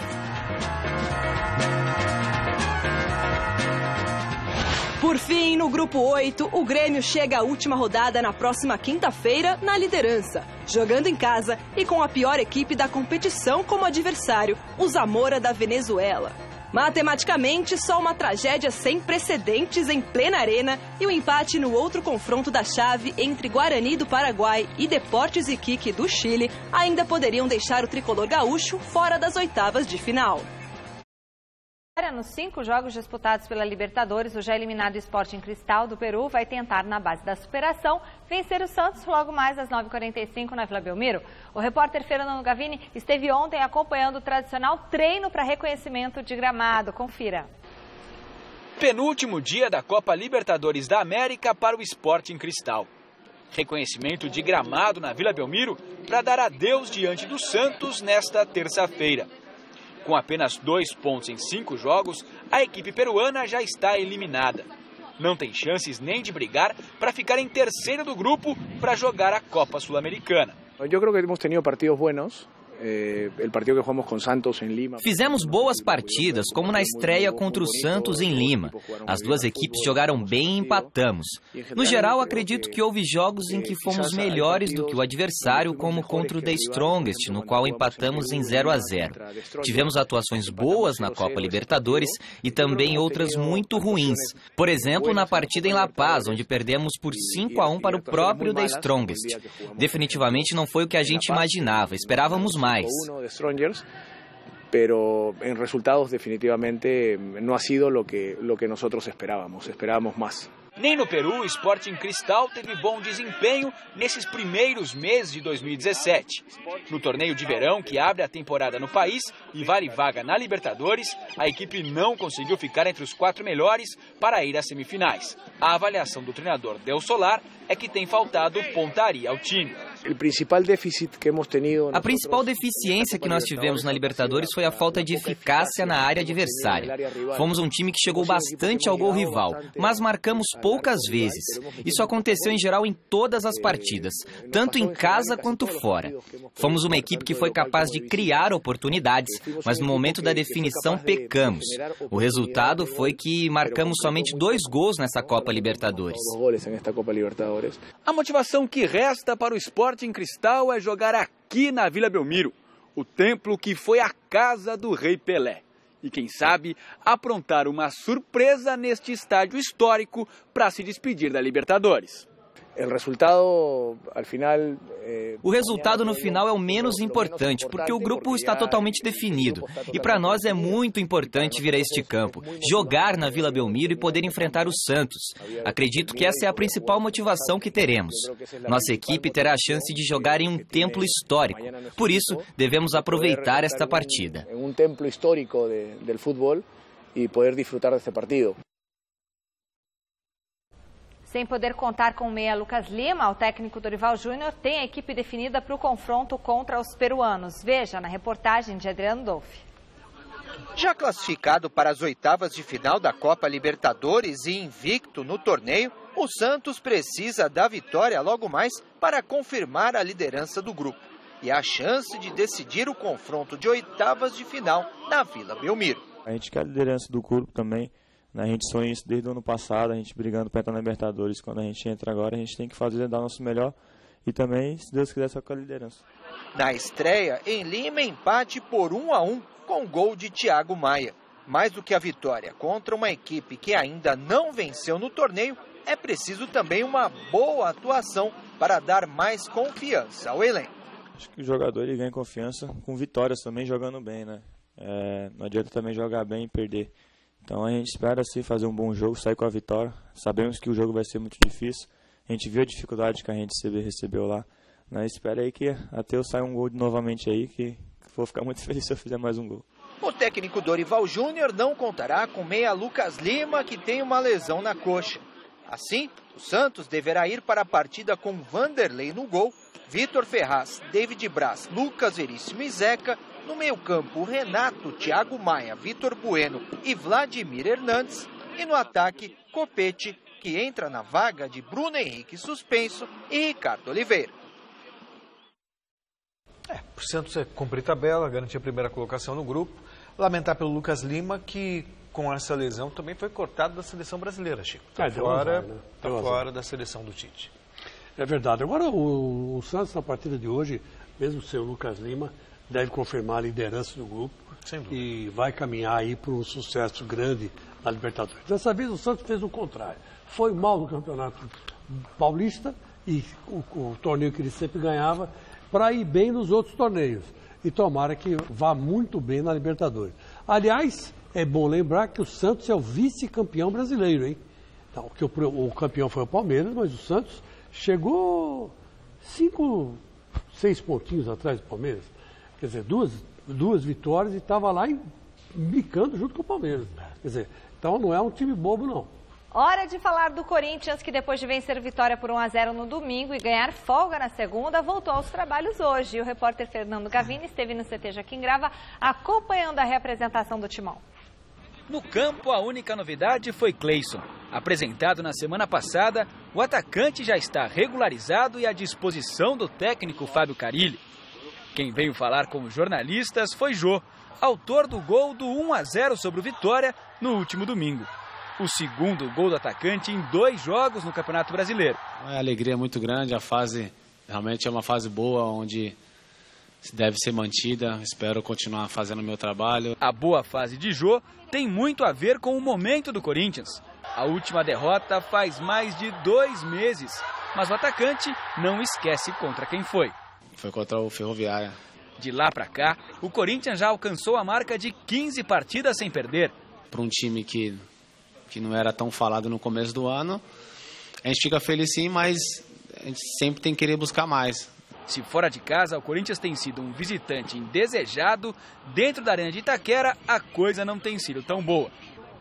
Por fim, no Grupo 8, o Grêmio chega à última rodada na próxima quinta-feira na liderança, jogando em casa e com a pior equipe da competição como adversário, o Zamora da Venezuela. Matematicamente, só uma tragédia sem precedentes em plena arena e o empate no outro confronto da chave entre Guarani do Paraguai e Deportes Iquique do Chile ainda poderiam deixar o tricolor gaúcho fora das oitavas de final. Nos 5 jogos disputados pela Libertadores, o já eliminado Sporting Cristal do Peru vai tentar, na base da superação, vencer o Santos logo mais às 9h45 na Vila Belmiro. O repórter Fernando Gavini esteve ontem acompanhando o tradicional treino para reconhecimento de gramado. Confira. Penúltimo dia da Copa Libertadores da América para o Sporting Cristal. Reconhecimento de gramado na Vila Belmiro para dar adeus diante do Santos nesta terça-feira. Com apenas 2 pontos em 5 jogos, a equipe peruana já está eliminada. Não tem chances nem de brigar para ficar em terceiro do grupo para jogar a Copa Sul-Americana. Eu creo que hemos tenido partidos buenos. Fizemos boas partidas, como na estreia contra o Santos em Lima. As duas equipes jogaram bem e empatamos. No geral, acredito que houve jogos em que fomos melhores do que o adversário, como contra o The Strongest, no qual empatamos em 0-0. Tivemos atuações boas na Copa Libertadores e também outras muito ruins. Por exemplo, na partida em La Paz, onde perdemos por 5-1 para o próprio The Strongest. Definitivamente não foi o que a gente imaginava, esperávamos mais. Pero en resultados definitivamente no ha sido lo que nosotros esperábamos más. Nem no Peru, o Sporting Cristal teve bom desempenho nesses primeiros meses de 2017. No torneio de verão, que abre a temporada no país e vale vaga na Libertadores, a equipe não conseguiu ficar entre os 4 melhores para ir às semifinais. A avaliação do treinador Del Solar é que tem faltado pontaria ao time. A principal deficiência que nós tivemos na Libertadores foi a falta de eficácia na área adversária. Fomos um time que chegou bastante ao gol rival, mas marcamos poucas vezes. Isso aconteceu em geral em todas as partidas, tanto em casa quanto fora. Fomos uma equipe que foi capaz de criar oportunidades, mas no momento da definição pecamos. O resultado foi que marcamos somente 2 gols nessa Copa Libertadores. A motivação que resta para o Sporting Cristal é jogar aqui na Vila Belmiro, o templo que foi a casa do Rei Pelé. E quem sabe aprontar uma surpresa neste estádio histórico para se despedir da Libertadores. O resultado no final é o menos importante, porque o grupo está totalmente definido. E para nós é muito importante vir a este campo, jogar na Vila Belmiro e poder enfrentar o Santos. Acredito que essa é a principal motivação que teremos. Nossa equipe terá a chance de jogar em um templo histórico. Por isso, devemos aproveitar esta partida. Um templo histórico do futebol e poder desfrutar deste partido. Sem poder contar com o meia Lucas Lima, o técnico Dorival Júnior tem a equipe definida para o confronto contra os peruanos. Veja na reportagem de Adriano Dolfi. Já classificado para as oitavas de final da Copa Libertadores e invicto no torneio, o Santos precisa da vitória logo mais para confirmar a liderança do grupo e a chance de decidir o confronto de oitavas de final na Vila Belmiro. A gente quer a liderança do grupo também. A gente sonha isso desde o ano passado, a gente brigando para entrar na Libertadores. Quando a gente entra agora, a gente tem que fazer, dar o nosso melhor e também, se Deus quiser, só com a liderança. Na estreia, em Lima, empate por 1-1 com gol de Thiago Maia. Mais do que a vitória contra uma equipe que ainda não venceu no torneio, é preciso também uma boa atuação para dar mais confiança ao elenco. Acho que o jogador ele ganha confiança com vitórias também, jogando bem, né? Não adianta também jogar bem e perder. Então a gente espera sim fazer um bom jogo, sair com a vitória. Sabemos que o jogo vai ser muito difícil. A gente viu a dificuldade que a gente recebeu lá. Espera aí que até eu saia um gol novamente aí, que vou ficar muito feliz se eu fizer mais um gol. O técnico Dorival Júnior não contará com o meia Lucas Lima, que tem uma lesão na coxa. Assim, o Santos deverá ir para a partida com Vanderlei no gol, Vitor Ferraz, David Braz, Lucas Veríssimo e Zeca. No meio-campo, Renato, Thiago Maia, Vitor Bueno e Vladimir Hernandes. E no ataque, Copete, que entra na vaga de Bruno Henrique suspenso e Ricardo Oliveira. O Santos é cumprir tabela, garantir a primeira colocação no grupo. Lamentar pelo Lucas Lima, que com essa lesão também foi cortado da seleção brasileira, Chico. Está fora da seleção do Tite. É verdade. Agora o Santos, na partida de hoje, mesmo sem o Lucas Lima, deve confirmar a liderança do grupo e vai caminhar aí para um sucesso grande na Libertadores. Dessa vez o Santos fez o contrário. Foi mal no Campeonato Paulista e o torneio que ele sempre ganhava para ir bem nos outros torneios. E tomara que vá muito bem na Libertadores. Aliás, é bom lembrar que o Santos é o vice-campeão brasileiro, hein? Então, que o campeão foi o Palmeiras, mas o Santos chegou 6 pontinhos atrás do Palmeiras. Quer dizer, duas vitórias e estava lá bicando junto com o Palmeiras. Quer dizer, então não é um time bobo, não. Hora de falar do Corinthians, que depois de vencer Vitória por 1-0 no domingo e ganhar folga na segunda, voltou aos trabalhos hoje. E o repórter Fernando Gavini esteve no CT Joaquim Grava acompanhando a reapresentação do timão. No campo, a única novidade foi Cleison. Apresentado na semana passada, o atacante já está regularizado e à disposição do técnico Fábio Carille. Quem veio falar com os jornalistas foi Jô, autor do gol do 1-0 sobre o Vitória no último domingo. O segundo gol do atacante em 2 jogos no Campeonato Brasileiro. A alegria é muito grande, a fase realmente é uma fase boa, onde deve ser mantida. Espero continuar fazendo o meu trabalho. A boa fase de Jô tem muito a ver com o momento do Corinthians. A última derrota faz mais de 2 meses, mas o atacante não esquece contra quem foi. Foi contra o Ferroviária. De lá para cá, o Corinthians já alcançou a marca de 15 partidas sem perder. Para um time que não era tão falado no começo do ano, a gente fica feliz sim, mas a gente sempre tem que querer buscar mais. Se fora de casa, o Corinthians tem sido um visitante indesejado, dentro da Arena de Itaquera, a coisa não tem sido tão boa.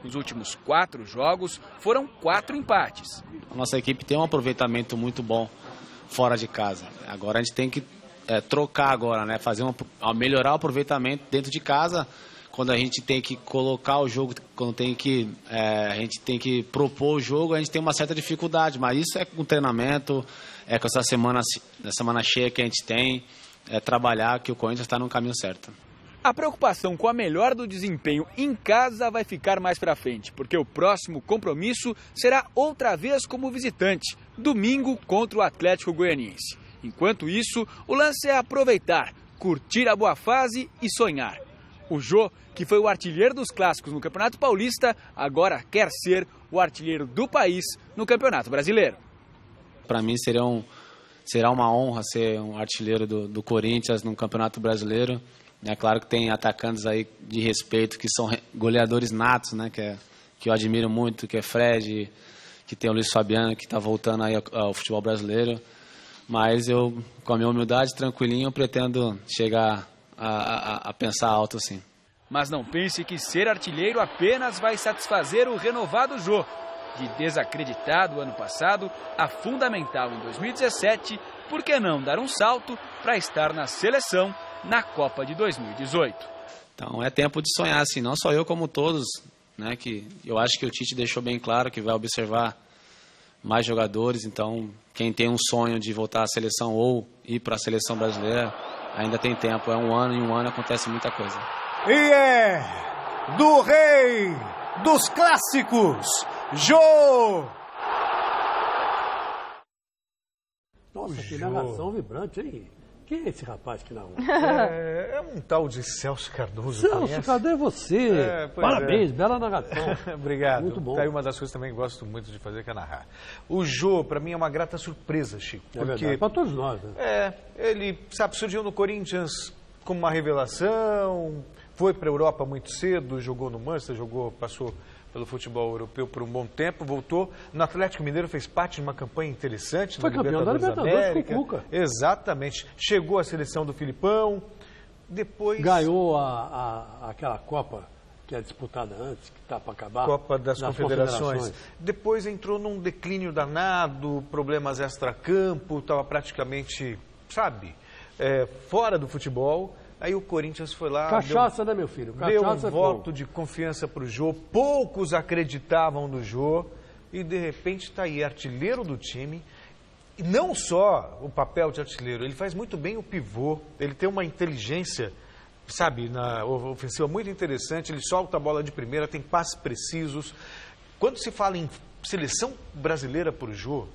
Nos últimos 4 jogos, foram 4 empates. A nossa equipe tem um aproveitamento muito bom fora de casa. Agora a gente tem que trocar agora, né? Melhorar o aproveitamento dentro de casa, quando a gente tem que colocar o jogo, quando a gente tem que propor o jogo, a gente tem uma certa dificuldade, mas isso é com treinamento, é com essa semana cheia que a gente tem, é trabalhar que o Corinthians está no caminho certo. A preocupação com a melhora do desempenho em casa vai ficar mais para frente, porque o próximo compromisso será outra vez como visitante, domingo contra o Atlético Goianiense. Enquanto isso, o lance é aproveitar, curtir a boa fase e sonhar. O Jô, que foi o artilheiro dos clássicos no Campeonato Paulista, agora quer ser o artilheiro do país no Campeonato Brasileiro. Para mim será uma honra ser um artilheiro do Corinthians no Campeonato Brasileiro. É claro que tem atacantes aí de respeito que são goleadores natos, né? Que eu admiro muito, que é Fred, que tem o Luiz Fabiano, que está voltando aí ao futebol brasileiro. Mas eu, com a minha humildade, tranquilinho, pretendo chegar a pensar alto, sim. Mas não pense que ser artilheiro apenas vai satisfazer o renovado Jô. De desacreditado ano passado a fundamental em 2017, por que não dar um salto para estar na seleção na Copa de 2018? Então é tempo de sonhar, assim, não só eu como todos, né? Que eu acho que o Tite deixou bem claro que vai observar mais jogadores, então quem tem um sonho de voltar à seleção ou ir para a seleção brasileira, ainda tem tempo, é um ano, em um ano acontece muita coisa. E é do rei dos clássicos, Jô! Nossa, que narração vibrante, hein? Quem é esse rapaz que narrou? É um tal de Celso Cardoso. Celso, cadê você? Parabéns, bela narração. Obrigado. Muito bom. Tá aí uma das coisas também que gosto muito de fazer, que é narrar. O Jô, para mim, é uma grata surpresa, Chico. É verdade, para todos nós, né? Ele, surgiu no Corinthians como uma revelação, foi para a Europa muito cedo, jogou no Manchester, passou pelo futebol europeu por um bom tempo, voltou. No Atlético Mineiro fez parte de uma campanha interessante. Foi campeão da Libertadores com o Cuca. Exatamente. Chegou à seleção do Filipão, depois... Ganhou aquela Copa que é disputada antes, que está para acabar. Copa das Confederações. Depois entrou num declínio danado, problemas extracampo, estava praticamente, fora do futebol. Aí o Corinthians foi lá... Cachaça, né, meu filho? Cachaça deu um voto de confiança para o Jô. Poucos acreditavam no Jô. E, de repente, está aí, artilheiro do time. E não só o papel de artilheiro, ele faz muito bem o pivô. Ele tem uma inteligência, na ofensiva muito interessante. Ele solta a bola de primeira, tem passes precisos. Quando se fala em seleção brasileira para o Jô,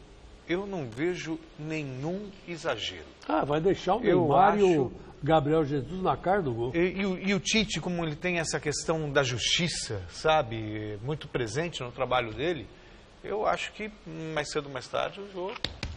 eu não vejo nenhum exagero. Vai deixar o Neymar e o Gabriel Jesus na cara do gol. E o Tite, como ele tem essa questão da justiça, muito presente no trabalho dele, eu acho que mais cedo ou mais tarde o Jô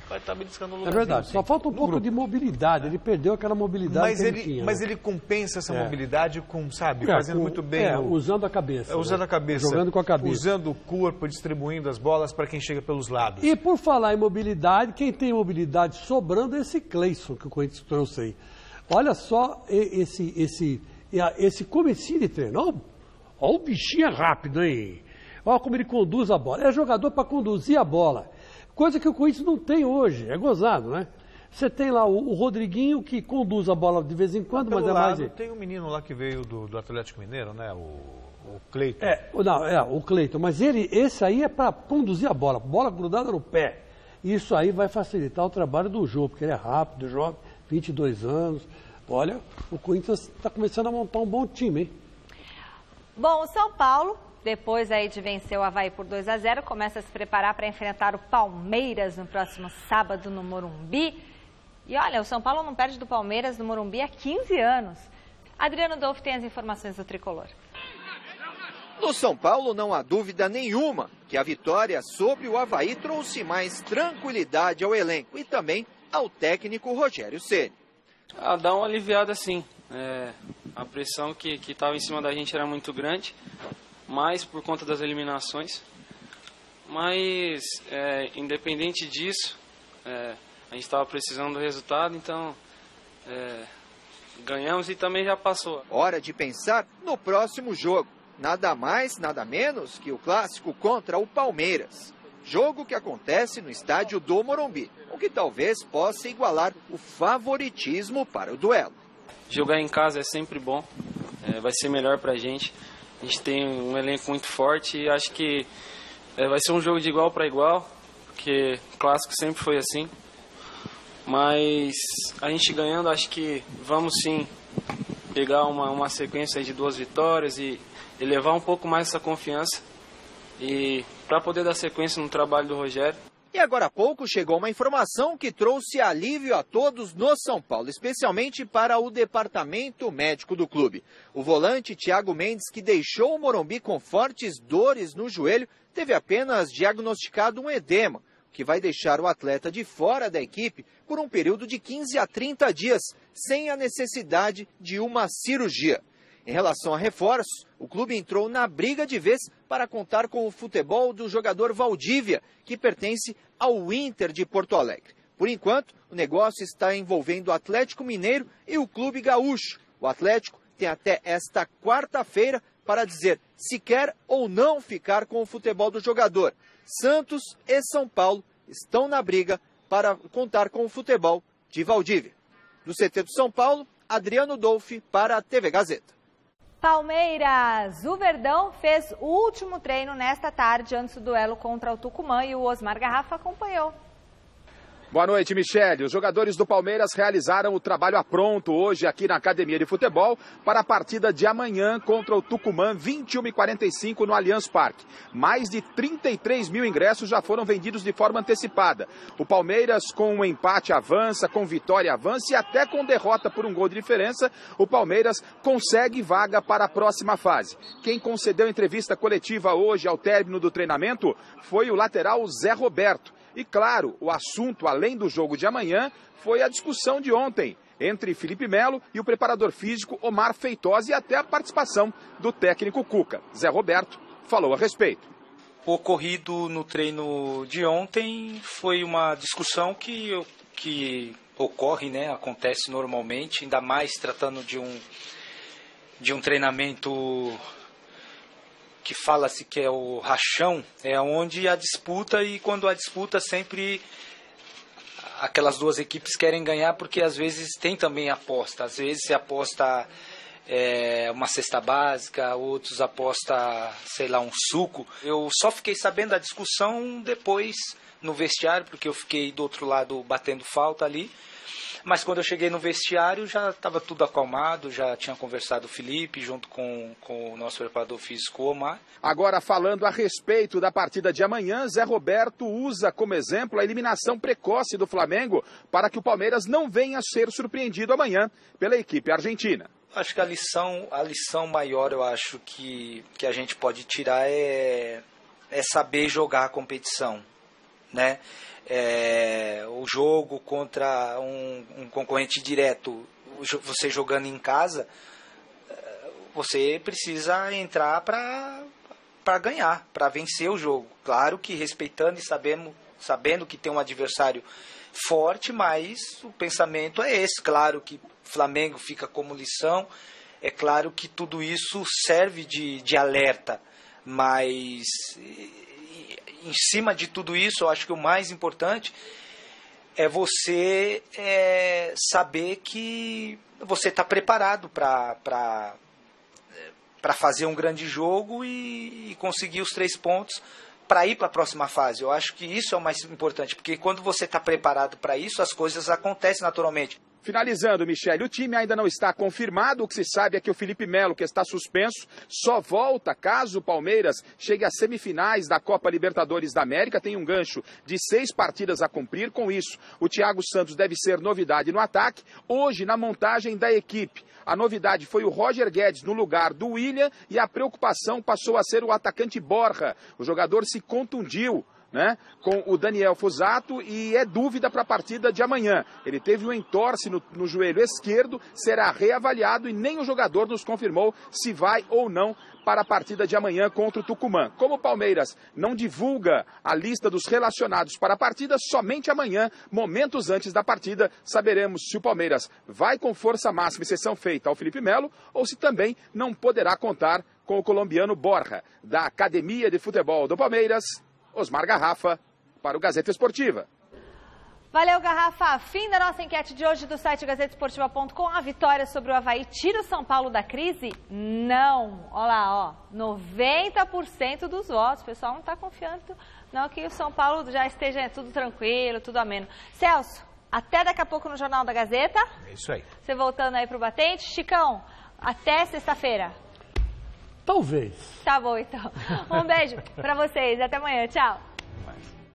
vai estar beliscando o lugar. É verdade, só falta um pouco de mobilidade, ele perdeu aquela mobilidade que ele tinha. Mas ele compensa essa mobilidade com, fazendo muito bem. Usando a cabeça. Usando a cabeça. Jogando com a cabeça. Usando o corpo, distribuindo as bolas para quem chega pelos lados. E por falar em mobilidade, quem tem mobilidade sobrando é esse Cleison que o Corinthians trouxe aí. Olha só esse comecinho de treino. Olha o bichinho é rápido, hein? Olha como ele conduz a bola. É jogador para conduzir a bola. Coisa que o Corinthians não tem hoje. É gozado, né? Você tem lá o Rodriguinho que conduz a bola de vez em quando, mas é mais... Tem um menino lá que veio do Atlético Mineiro, né? O Cleiton. O Cleiton. Mas esse aí é para conduzir a bola. Bola grudada no pé. Isso aí vai facilitar o trabalho do Jô, porque ele é rápido, jovem, 22 anos. olha, o Corinthians está começando a montar um bom time, hein? Bom, o São Paulo, depois aí de vencer o Avaí por 2-0, começa a se preparar para enfrentar o Palmeiras no próximo sábado no Morumbi. E olha, o São Paulo não perde do Palmeiras no Morumbi há 15 anos. Adriano Dolph tem as informações do Tricolor. No São Paulo não há dúvida nenhuma que a vitória sobre o Avaí trouxe mais tranquilidade ao elenco e também ao técnico Rogério Ceni. Dá uma aliviada sim. A pressão que estava em cima da gente era muito grande, mais por conta das eliminações. Mas, independente disso, a gente estava precisando do resultado, então ganhamos e também já passou. Hora de pensar no próximo jogo. Nada mais, nada menos que o clássico contra o Palmeiras. Jogo que acontece no estádio do Morumbi, o que talvez possa igualar o favoritismo para o duelo. Jogar em casa é sempre bom, vai ser melhor pra gente. A gente tem um elenco muito forte e acho que vai ser um jogo de igual para igual, porque clássico sempre foi assim. Mas a gente ganhando, acho que vamos sim pegar uma sequência de 2 vitórias e elevar um pouco mais essa confiança e para poder dar sequência no trabalho do Rogério. E agora há pouco chegou uma informação que trouxe alívio a todos no São Paulo, especialmente para o departamento médico do clube. O volante Thiago Mendes, que deixou o Morumbi com fortes dores no joelho, teve apenas diagnosticado um edema, que vai deixar o atleta de fora da equipe por um período de 15 a 30 dias, sem a necessidade de uma cirurgia. Em relação a reforços, o clube entrou na briga de vez para contar com o futebol do jogador Valdívia, que pertence ao Inter de Porto Alegre. Por enquanto, o negócio está envolvendo o Atlético Mineiro e o Clube Gaúcho. O Atlético tem até esta quarta-feira para dizer se quer ou não ficar com o futebol do jogador. Santos e São Paulo estão na briga para contar com o futebol de Valdívia. Do CT do São Paulo, Adriano Dolph para a TV Gazeta. Palmeiras, o Verdão fez o último treino nesta tarde antes do duelo contra o Tucumã e o Osmar Garrafa acompanhou. Boa noite, Michele. Os jogadores do Palmeiras realizaram o trabalho a pronto hoje aqui na Academia de Futebol para a partida de amanhã contra o Tucumã, 21h45 no Allianz Parque. Mais de 33 mil ingressos já foram vendidos de forma antecipada. O Palmeiras, com um empate, avança, com vitória, avança e até com derrota por um gol de diferença, o Palmeiras consegue vaga para a próxima fase. Quem concedeu entrevista coletiva hoje ao término do treinamento foi o lateral Zé Roberto. E claro, o assunto, além do jogo de amanhã, foi a discussão de ontem entre Felipe Melo e o preparador físico Omar Feitosa e até a participação do técnico Cuca. Zé Roberto falou a respeito. O ocorrido no treino de ontem foi uma discussão que ocorre, né, acontece normalmente, ainda mais tratando de um treinamento que fala-se que é o rachão, é onde a disputa, e quando a disputa sempre aquelas duas equipes querem ganhar, porque às vezes tem também aposta, às vezes se aposta uma cesta básica, outros aposta, sei lá, um suco. Eu só fiquei sabendo da discussão depois no vestiário, porque eu fiquei do outro lado batendo falta ali. Mas quando eu cheguei no vestiário já estava tudo acalmado, já tinha conversado o Felipe junto com o nosso preparador físico Omar. Agora, falando a respeito da partida de amanhã, Zé Roberto usa como exemplo a eliminação precoce do Flamengo para que o Palmeiras não venha a ser surpreendido amanhã pela equipe argentina. Acho que a lição maior, eu acho que a gente pode tirar é saber jogar a competição, né? O jogo contra um concorrente direto, você jogando em casa, você precisa entrar para ganhar, para vencer o jogo. Claro que respeitando e sabendo que tem um adversário forte, mas o pensamento é esse. Claro que o Flamengo fica como lição, é claro que tudo isso serve de alerta, mas em cima de tudo isso, eu acho que o mais importante é você saber que você está preparado para fazer um grande jogo e conseguir os 3 pontos para ir para a próxima fase. Eu acho que isso é o mais importante, porque quando você está preparado para isso, as coisas acontecem naturalmente. Finalizando, Michele, o time ainda não está confirmado. O que se sabe é que o Felipe Melo, que está suspenso, só volta caso o Palmeiras chegue às semifinais da Copa Libertadores da América. Tem um gancho de 6 partidas a cumprir. Com isso, o Thiago Santos deve ser novidade no ataque. Hoje, na montagem da equipe, a novidade foi o Roger Guedes no lugar do William e a preocupação passou a ser o atacante Borja. O jogador se contundiu, né, com o Daniel Fusato e é dúvida para a partida de amanhã. Ele teve um entorse no joelho esquerdo, será reavaliado e nem o jogador nos confirmou se vai ou não para a partida de amanhã contra o Tucumã. Como o Palmeiras não divulga a lista dos relacionados para a partida, somente amanhã, momentos antes da partida, saberemos se o Palmeiras vai com força máxima, exceção feita ao Felipe Melo, ou se também não poderá contar com o colombiano Borja. Da Academia de Futebol do Palmeiras, Osmar Garrafa, para o Gazeta Esportiva. Valeu, Garrafa. Fim da nossa enquete de hoje do site gazetesportiva.com. A vitória sobre o Avaí tira o São Paulo da crise? Não. Olha lá, ó. 90% dos votos. O pessoal não está confiando não que o São Paulo já esteja tudo tranquilo, tudo ameno. Celso, até daqui a pouco no Jornal da Gazeta. É isso aí. Você voltando aí pro batente. Chicão, até sexta-feira. Talvez. Tá bom, então. Um beijo pra vocês. Até amanhã. Tchau.